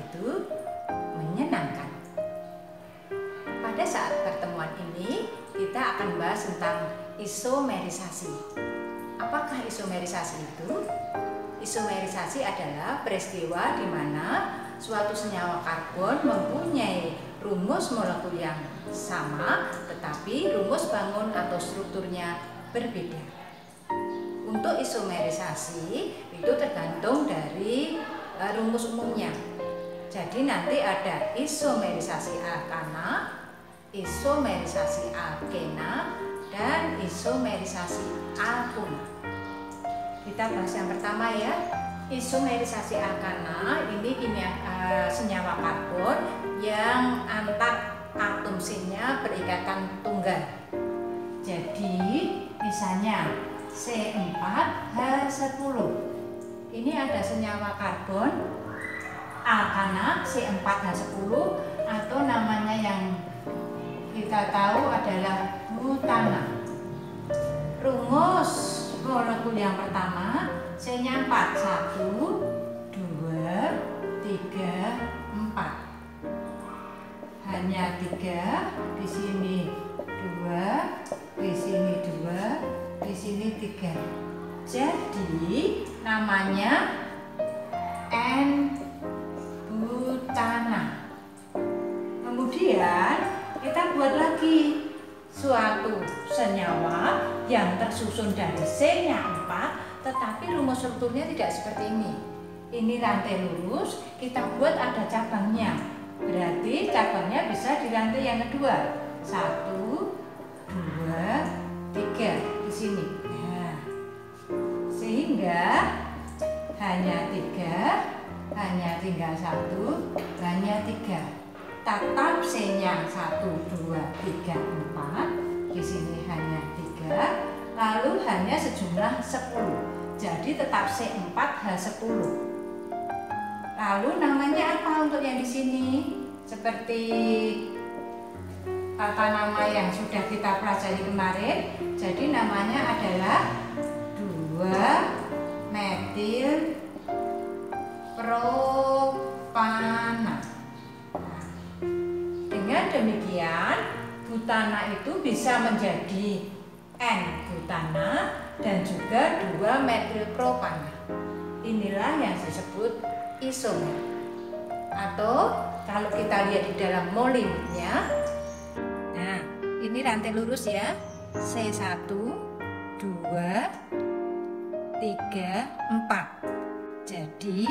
itu menyenangkan. Pada saat pertemuan ini kita akan bahas tentang isomerisasi. Apakah isomerisasi itu? Isomerisasi adalah peristiwa di mana suatu senyawa karbon mempunyai rumus molekul yang sama, tetapi rumus bangun atau strukturnya berbeda. Untuk isomerisasi itu tergantung dari rumus umumnya. Jadi nanti ada isomerisasi alkana, isomerisasi alkena, dan isomerisasi alkuna. Kita bahas yang pertama ya. Isomerisasi alkana ini senyawa karbon yang antar atom C-nya berikatan tunggal. Jadi misalnya C4H10. Ini ada senyawa karbon alkana C4H10 atau namanya yang kita tahu adalah butana. Rumus molekul yang pertama C-nya 4, 1, 2, 3, 4. Hanya 3, di sini 2, di sini 2, di sini 3. Jadi namanya N-butana. Kemudian kita buat lagi suatu senyawa yang tersusun dari C-nya 4, tetapi rumus strukturnya tidak seperti ini. Ini rantai lurus, kita buat ada cabangnya. Berarti cabangnya bisa di rantai yang kedua. 1, 2, 3 di sini. Nah, sehingga hanya 3, hanya tinggal 1, hanya 3. Tetap C-nya 1, 2, 3, 4. Di sini hanya 3. Lalu hanya sejumlah 10. Jadi tetap C4H10. Lalu namanya apa untuk yang di sini? Seperti tata nama yang sudah kita pelajari kemarin. Jadi namanya adalah 2-metil propana. Nah, dengan demikian butana itu bisa menjadi N-butana dan juga 2-metil propana. Inilah yang disebut isomer. Atau kalau kita lihat di dalam molimnya, nah ini rantai lurus ya, C1, 2, 3, 4. Jadi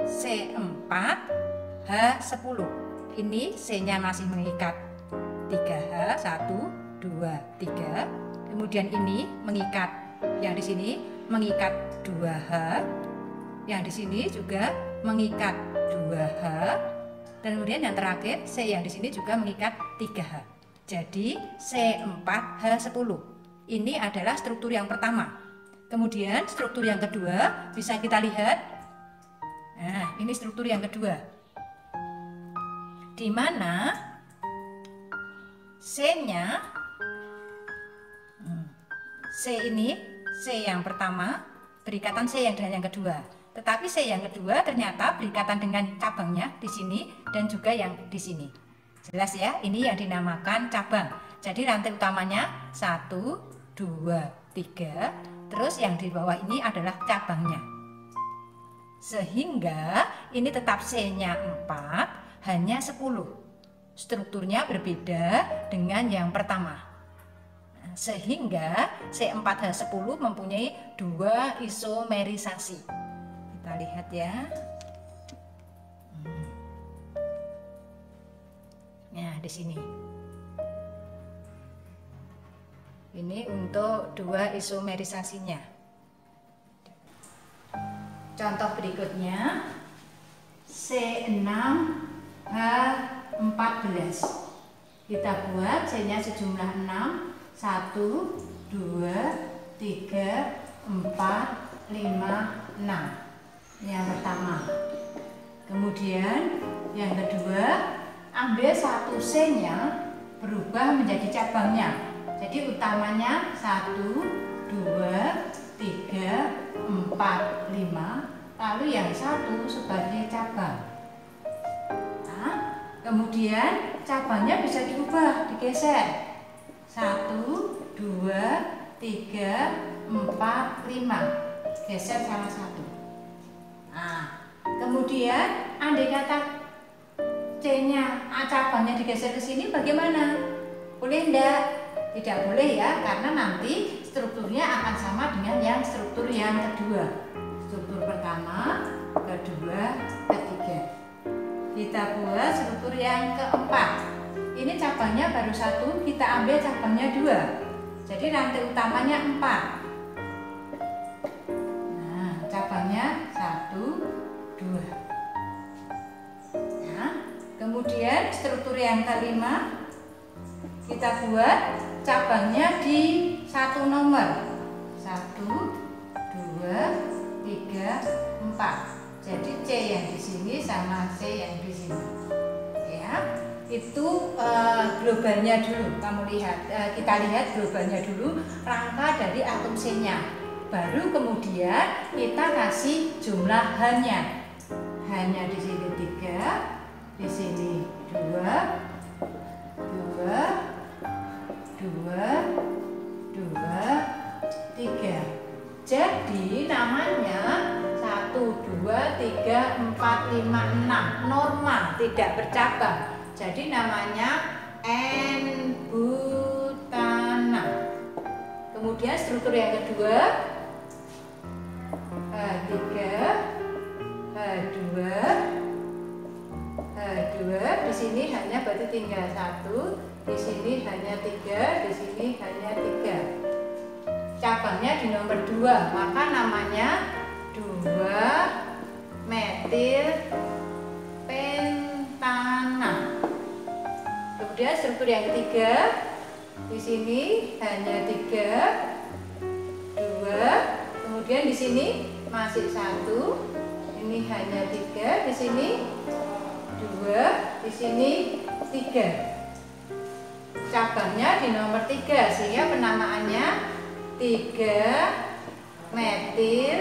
C4H10. Ini C-nya masih mengikat 3H, 1, 2, 3. Kemudian ini mengikat, yang di sini mengikat 2H. Yang di sini juga mengikat 2H. Dan kemudian yang terakhir C yang di sini juga mengikat 3H. Jadi C4H10. Ini adalah struktur yang pertama. Kemudian struktur yang kedua bisa kita lihat. Nah, ini struktur yang kedua. Di mana C-nya C ini C yang pertama berikatan C yang dengan yang kedua. Tetapi C yang kedua ternyata berikatan dengan cabangnya di sini dan juga yang di sini. Jelas ya, ini yang dinamakan cabang. Jadi rantai utamanya 1, 2, 3. Terus yang di bawah ini adalah cabangnya. Sehingga ini tetap C-nya 4, hanya 10. Strukturnya berbeda dengan yang pertama. Sehingga C4H10 mempunyai 2 isomerisasi. Kita lihat ya. Nah, di sini. Ini untuk 2 isomerisasinya. Contoh berikutnya C6H14. Kita buat C-nya sejumlah 6. 1, 2, 3, 4, 5, 6. Yang pertama. Kemudian yang kedua, ambil satu C-nya berubah menjadi cabangnya. Jadi utamanya 1, 2, 3, 4, 5. Lalu yang satu sebagai cabang. kemudian cabangnya bisa diubah, digeser. 1, 2, 3, 4, 5. Geser salah satu. Nah, kemudian andai kata C-nya, cabangnya digeser ke sini bagaimana? Boleh enggak? Tidak boleh ya, karena nanti strukturnya akan sama dengan yang struktur yang kedua. Struktur pertama, kedua, ketiga. Kita buat struktur yang keempat. Ini cabangnya baru 1, kita ambil cabangnya 2. Jadi rantai utamanya 4. Nah, cabangnya 1, 2. Nah, kemudian struktur yang kelima, kita buat cabangnya di 1 nomor. 1, 2, 3, 4. Jadi C yang di sini sama C yang di sini. Ya, itu globalnya dulu. Kamu lihat, kita lihat globalnya dulu, rangka dari atom C-nya. Baru kemudian kita kasih jumlah H-nya. H-nya di sini 3, di sini 2, 2, 3. Jadi namanya 1, 2, 3, 4, 5, 6 normal, tidak bercabang. Jadi namanya N-butana. Kemudian struktur yang kedua, H3, H2, H2. Di sini hanya berarti tinggal 1, di sini hanya 3, di sini hanya 3. Cabangnya di nomor 2, maka namanya 2-metil pentana. Kemudian struktur yang ketiga, di sini hanya 3, 2, kemudian di sini masih 1, ini hanya 3, di sini 2, di sini 3. Cabangnya di nomor 3, sehingga penamaannya 3-metil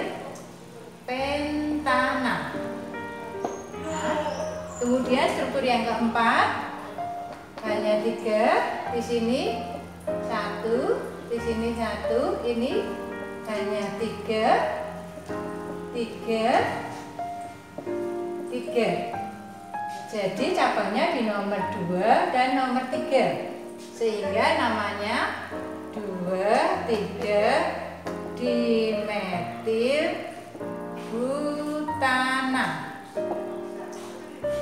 pentana. Nah, kemudian struktur yang keempat, hanya 3, di sini 1, di sini 1, ini hanya 3, 3, 3. Jadi cabangnya di nomor 2 dan nomor 3, sehingga namanya 2,3 dimetil butana.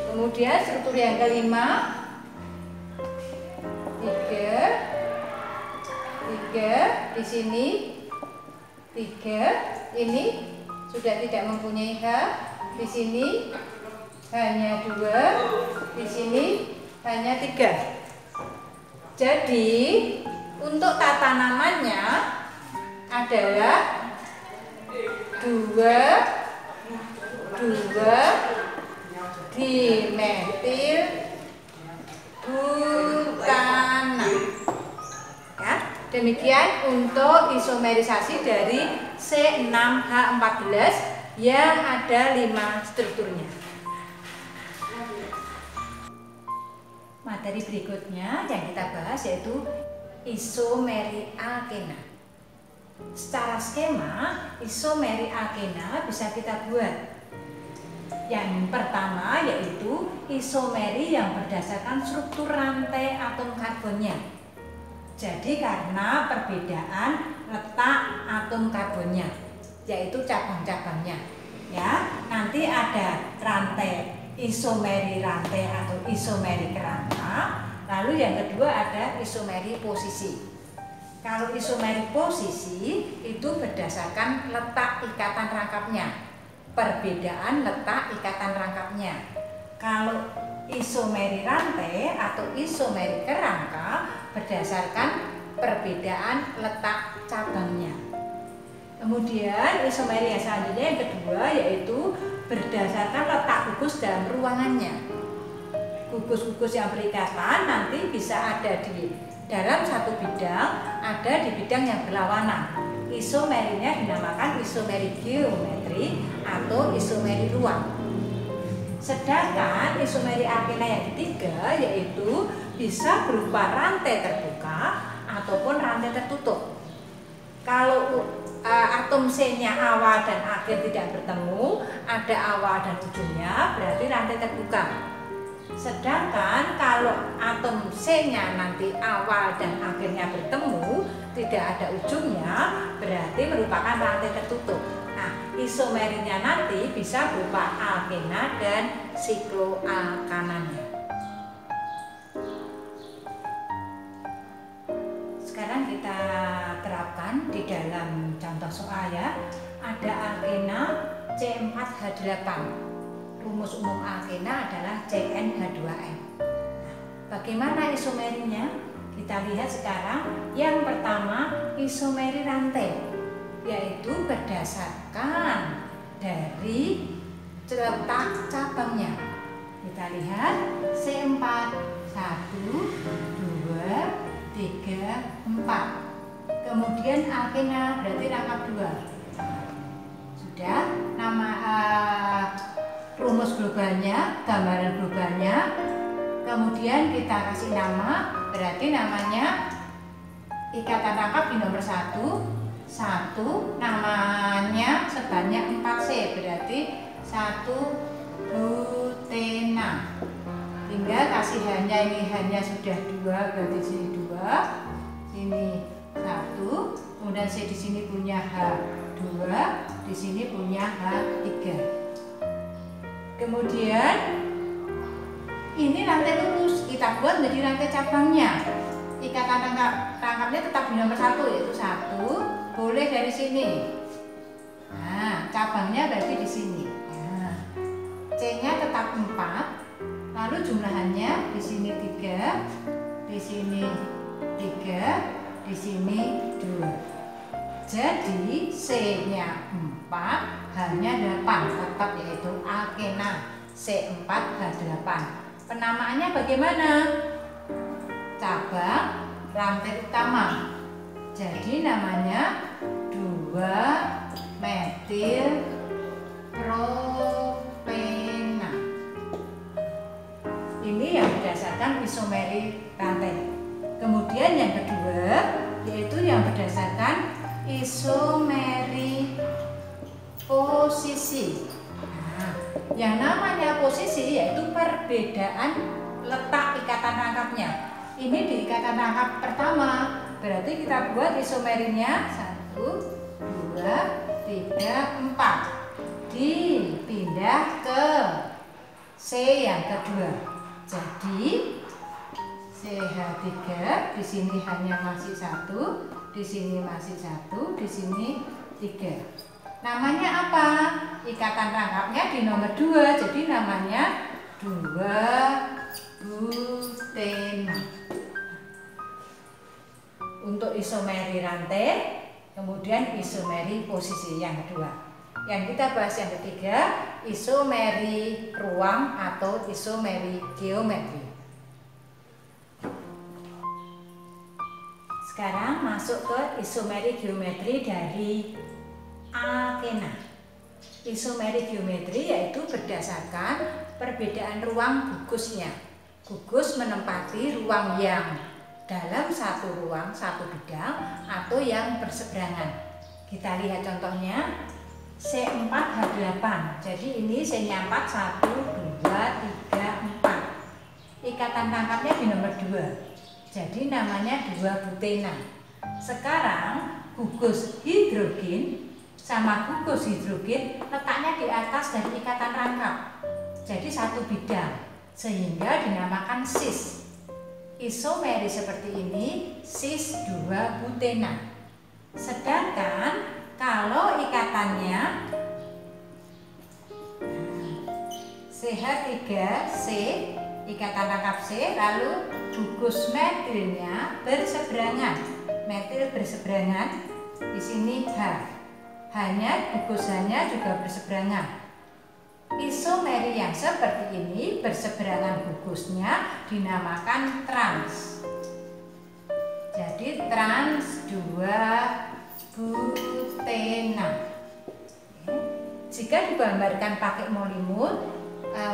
Kemudian struktur yang kelima, 3 di sini 3, ini sudah tidak mempunyai H, di sini hanya 2, di sini hanya 3. Jadi untuk tata namanya adalah 2 dimetil butana. Ya, demikian untuk isomerisasi dari C6H14 yang ada 5 strukturnya. Materi berikutnya yang kita bahas yaitu isomeri alkena. Secara skema, isomeri alkena bisa kita buat. Yang pertama yaitu isomeri yang berdasarkan struktur rantai atom karbonnya. Jadi karena perbedaan letak atom karbonnya, yaitu cabang-cabangnya. Ya, nanti ada rantai isomeri rantai atau isomeri kerangka. Lalu yang kedua ada isomeri posisi. Kalau isomeri posisi itu berdasarkan letak ikatan rangkapnya, perbedaan letak ikatan rangkapnya. Kalau isomeri rantai atau isomeri kerangka berdasarkan perbedaan letak cabangnya. Kemudian isomeri yang selanjutnya yang kedua yaitu berdasarkan letak gugus dalam ruangannya. Gugus-gugus yang berikatan nanti bisa ada di dalam satu bidang, ada di bidang yang berlawanan. Isomerinya dinamakan isomeri geometri atau isomeri ruang. Sedangkan isomeri alkena yang ketiga yaitu bisa berupa rantai terbuka ataupun rantai tertutup. Kalau atom C-nya awal dan akhir tidak bertemu, ada awal dan ujungnya, berarti rantai terbuka. Sedangkan kalau atom C-nya nanti awal dan akhirnya bertemu, tidak ada ujungnya, berarti merupakan rantai tertutup. Nah, isomerinya nanti bisa berupa alkena dan sikloalkananya. Sekarang kita terapkan di dalam contoh soal ya. Ada alkena C4H8. Rumus umum alkena adalah CnH2n. Nah, bagaimana isomerinya? Kita lihat sekarang. Yang pertama, isomeri rantai, yaitu berdasarkan dari letak cabangnya. Kita lihat C4 1 2 3 4. Kemudian alkena berarti rangkap 2. Sudah, nama rumus globalnya, gambaran globalnya. Kemudian kita kasih nama, berarti namanya ikatan rangkap di nomor 1. Namanya sebanyak 4C, berarti 1 butena. Tinggal kasih hanya, ini hanya sudah 2, berarti sini 2, sini 1, kemudian C di sini punya H2, di sini punya H3. Kemudian ini rantai lurus, kita buat menjadi rantai cabangnya. Ikatan rangkapnya tetap di nomor 1, yaitu 1, boleh dari sini. Nah, cabangnya berarti di sini. Nah, C-nya tetap 4. Lalu jumlahannya di sini 3, di sini 3, di sini 2. Jadi C-nya 4, H-nya 8, tetap yaitu alkena C4H8. Penamaannya bagaimana? Cabang rantai utama. Jadi namanya 2-metil propena. Ini yang berdasarkan isomeri rantai. Kemudian yang kedua yaitu yang berdasarkan isomeri posisi. Nah, yang namanya posisi yaitu perbedaan letak ikatan rangkapnya. Ini di ikatan rangkap pertama, berarti kita buat isomerinya 1, 2, 3, 4. Dipindah ke C yang kedua. Jadi CH3 di sini hanya masih 1, di sini masih 1, di sini 3. Namanya apa? Ikatan rangkapnya di nomor 2, jadi namanya 2-butena. Untuk isomeri rantai, kemudian isomeri posisi yang kedua. Yang kita bahas yang ketiga, isomeri ruang atau isomeri geometri. Sekarang masuk ke isomeri geometri dari alkena. Isomeri geometri yaitu berdasarkan perbedaan ruang gugusnya. Gugus menempati ruang yang dalam satu ruang, satu bidang, atau yang berseberangan. Kita lihat contohnya C4H8. Jadi ini C-nya 4, 1, 2, 3, 4. Ikatan rangkapnya di nomor 2. Jadi namanya 2-butena. Sekarang gugus hidrogen sama gugus hidrogen letaknya di atas dari ikatan rangkap. Jadi satu bidang, sehingga dinamakan cis. Isomeri seperti ini cis 2-butena. Sedangkan kalau ikatannya CH3C, ikatan rangkap C, lalu gugus metilnya berseberangan. Metil berseberangan, di sini H. Hanya gugusannya juga berseberangan. Isomeri yang seperti ini berseberangan gugusnya dinamakan trans. Jadi trans 2-butena. Jika digambarkan pakai molimut,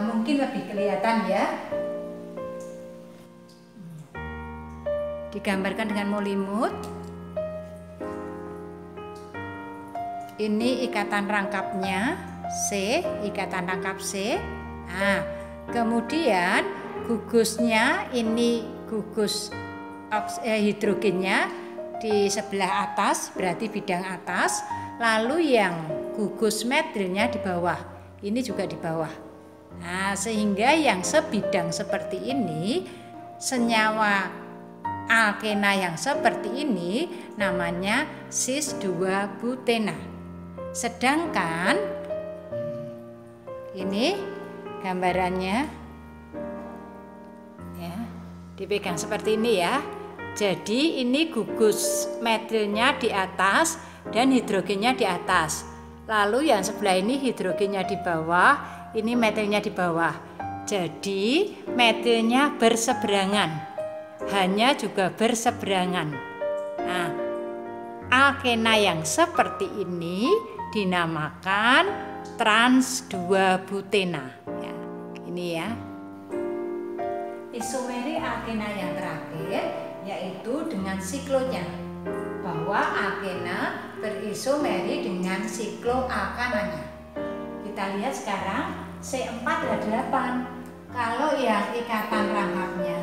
mungkin lebih kelihatan ya. Digambarkan dengan mulimut. Ini ikatan rangkapnya C, ikatan rangkap C. Nah, kemudian gugusnya ini gugus hidrogennya di sebelah atas, berarti bidang atas. Lalu yang gugus metrilnya di bawah, ini juga di bawah. Nah, sehingga yang sebidang seperti ini, senyawa alkena yang seperti ini namanya cis 2 butena. Sedangkan ini gambarannya ya, dipegang seperti ini ya. Jadi ini gugus metrilnya di atas dan hidrogennya di atas. Lalu yang sebelah ini hidrogennya di bawah, ini metrilnya di bawah. Jadi metrilnya berseberangan, hanya juga berseberangan. Nah, alkena yang seperti ini dinamakan trans 2 butena. Ya, ini ya. Isomeri alkena yang terakhir yaitu dengan siklonya, bahwa alkena berisomeri dengan sikloalkananya. Kita lihat sekarang C4H8. Kalau yang ikatan rangkapnya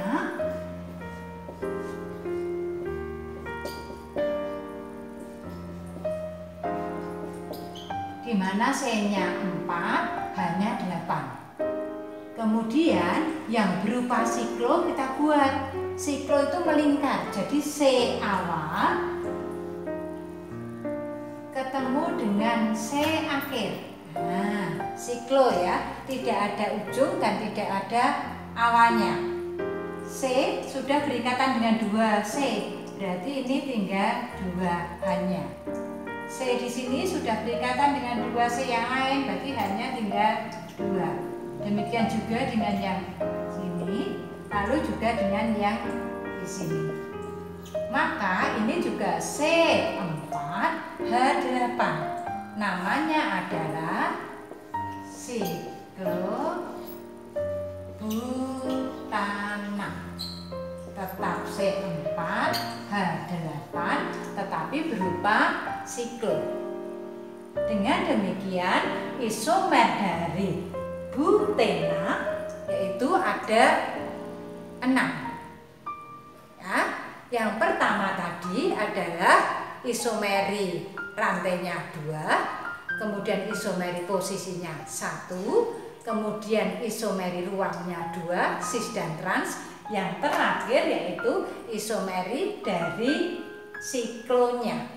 di mana C-nya 4, H-nya 8. Kemudian yang berupa siklo kita buat. Siklo itu melingkar, jadi C awal ketemu dengan C akhir. Nah, siklo ya, tidak ada ujung dan tidak ada awalnya. C sudah berikatan dengan 2C, berarti ini tinggal 2 hanya. C di sini sudah berikatan dengan 2C yang lain, berarti hanya tinggal 2. Demikian juga dengan yang sini, lalu juga dengan yang di sini. Maka ini juga C4H8. Namanya adalah siklobutana. Tetap C4H8 tetapi berupa siklo. Dengan demikian isomer dari butena yaitu ada 6 ya. Yang pertama tadi adalah isomeri rantainya 2, kemudian isomeri posisinya 1, kemudian isomeri ruangnya 2, cis dan trans. Yang terakhir yaitu isomeri dari siklonya.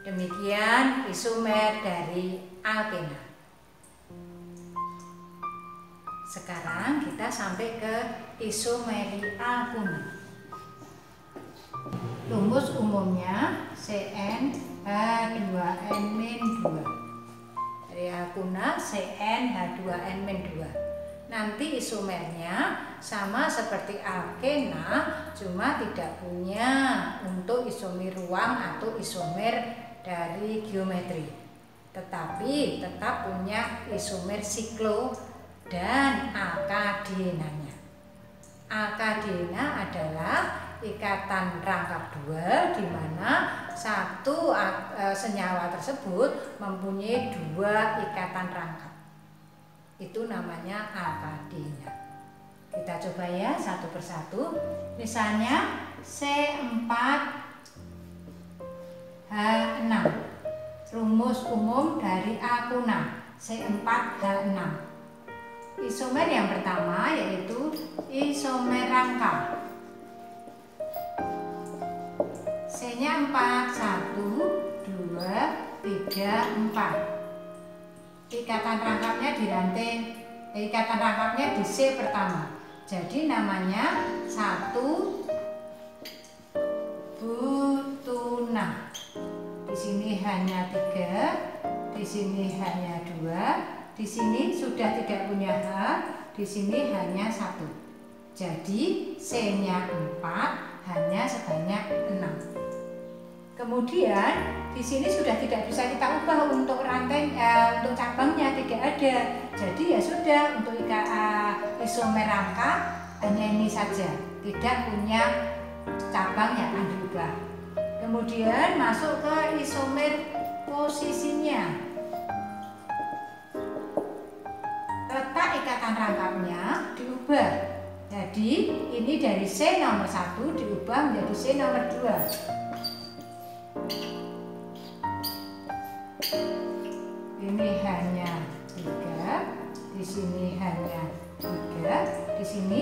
Demikian isomer dari alkena. Sekarang kita sampai ke isomeri alkuna. Rumus umumnya CnH2n-2. Dari alkuna CnH2n-2. Nanti isomernya sama seperti alkena, cuma tidak punya untuk isomer ruang atau isomer dari geometri. Tetapi tetap punya isomer siklo dan alkadenanya. Alkadena adalah ikatan rangkap 2 di mana satu senyawa tersebut mempunyai 2 ikatan rangkap. Itu namanya alkadena. Kita coba ya satu persatu. Misalnya C4H6. Rumus umum dari alkuna C4H6. Isomer yang pertama yaitu isomer rangka. C-nya 4, 1, 2, 3, 4. Ikatan rangkapnya di rantai, ikatan rangkapnya di C pertama. Jadi namanya 1 butuna. Di sini hanya 3, di sini hanya 2. Di sini sudah tidak punya H, di sini hanya 1. Jadi C-nya 4, hanya sebanyak 6. Kemudian di sini sudah tidak bisa kita ubah untuk rantai, untuk cabangnya tidak ada. Jadi ya sudah, untuk isomer rangka hanya ini saja, tidak punya cabang yang akan diubah. Kemudian masuk ke isomer posisinya. Letak ikatan rangkapnya diubah. Jadi ini dari C nomor 1 diubah menjadi C nomor 2. Ini hanya 3, di sini hanya 3, di sini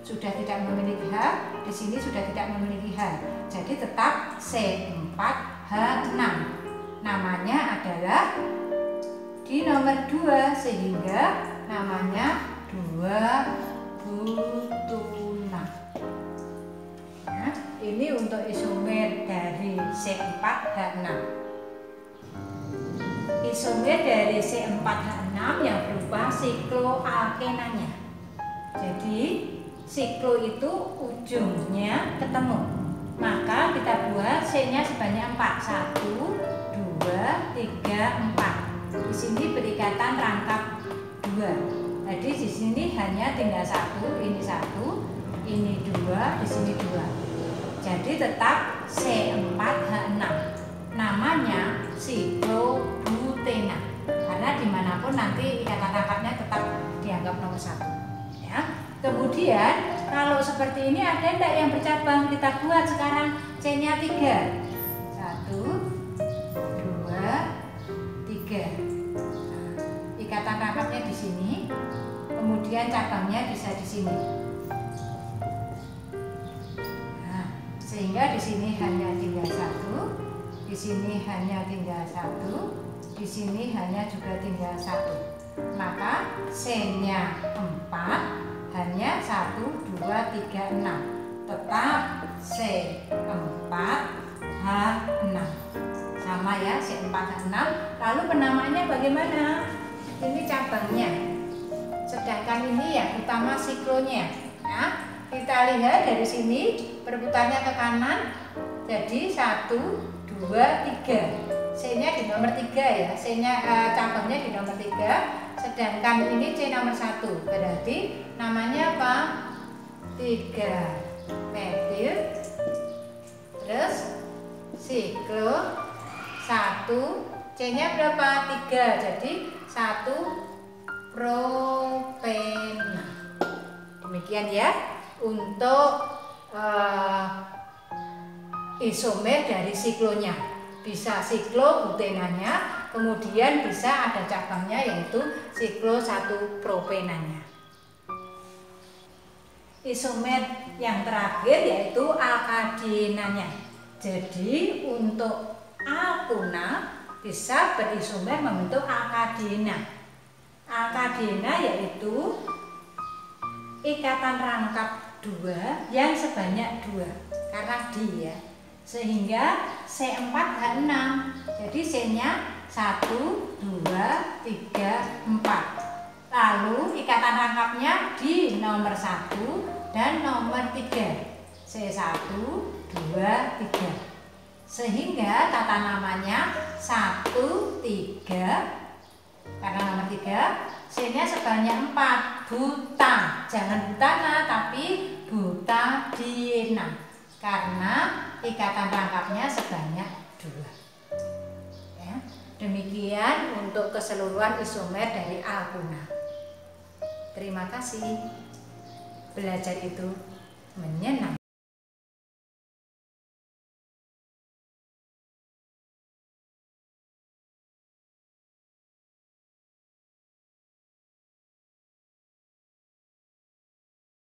sudah tidak memiliki H, di sini sudah tidak memiliki H. Jadi tetap C4H6. Namanya adalah di nomor 2 sehingga namanya 2 butuna. Nah, ini untuk isomer dari C4H6. Isomer dari C4H6 yang berupa sikloalkenanya. Jadi siklo itu ujungnya ketemu, maka kita buat C-nya sebanyak 4. 1, 2, 3, 4. Di sini berikatan rangkap 2. Jadi di sini hanya tinggal 1, ini 1, ini 2, di sini 2. Jadi tetap C4H6. Namanya siklobutena. Karena dimanapun nanti ikatan rangkapnya tetap dianggap nomor 1. Ya. Kemudian kalau seperti ini ada enggak yang bercabang? Kita buat sekarang C-nya 3. 1, 2, 3. Ikatan rangkapnya di sini. Kemudian cabangnya bisa di sini. Nah, sehingga di sini hanya tinggal 1, di sini hanya tinggal 1, di sini hanya juga tinggal 1. Maka C-nya 4. Hanya 1, 2, 3, 6. Tetap C4H6. Sama ya, C4H6. Lalu penamaannya bagaimana? Ini cabangnya. Sedangkan ini yang utama siklonya. Nah, kita lihat dari sini berputarnya ke kanan. Jadi 1, 2, 3. C-nya di nomor 3 ya. C-nya cabangnya di nomor 3. Sedangkan ini C nomor 1, berarti namanya apa? 3 metil, terus siklo 1, C-nya berapa? 3, jadi 1 propena. Demikian ya untuk isomer dari siklonya. Bisa siklobutenanya, kemudian bisa ada cabangnya yaitu siklo 1 propenanya. Isomer yang terakhir yaitu alkadenanya. Jadi untuk alkuna bisa berisomer membentuk alkadena. Alkadena yaitu ikatan rangkap 2 yang sebanyak 2 karena di ya. Sehingga C4H6. Jadi C-nya 1, 2, 3, 4. Lalu ikatan rangkapnya di nomor 1 dan nomor 3. C1, 2, 3. Sehingga tata namanya 1, 3. Karena nomor 3, C-nya sebanyak 4. Buta. Jangan butana tapi butadiena. Karena ikatan rangkapnya sebanyak 2. Ya, demikian untuk keseluruhan isomer dari alkuna. Terima kasih. Belajar itu menyenangkan.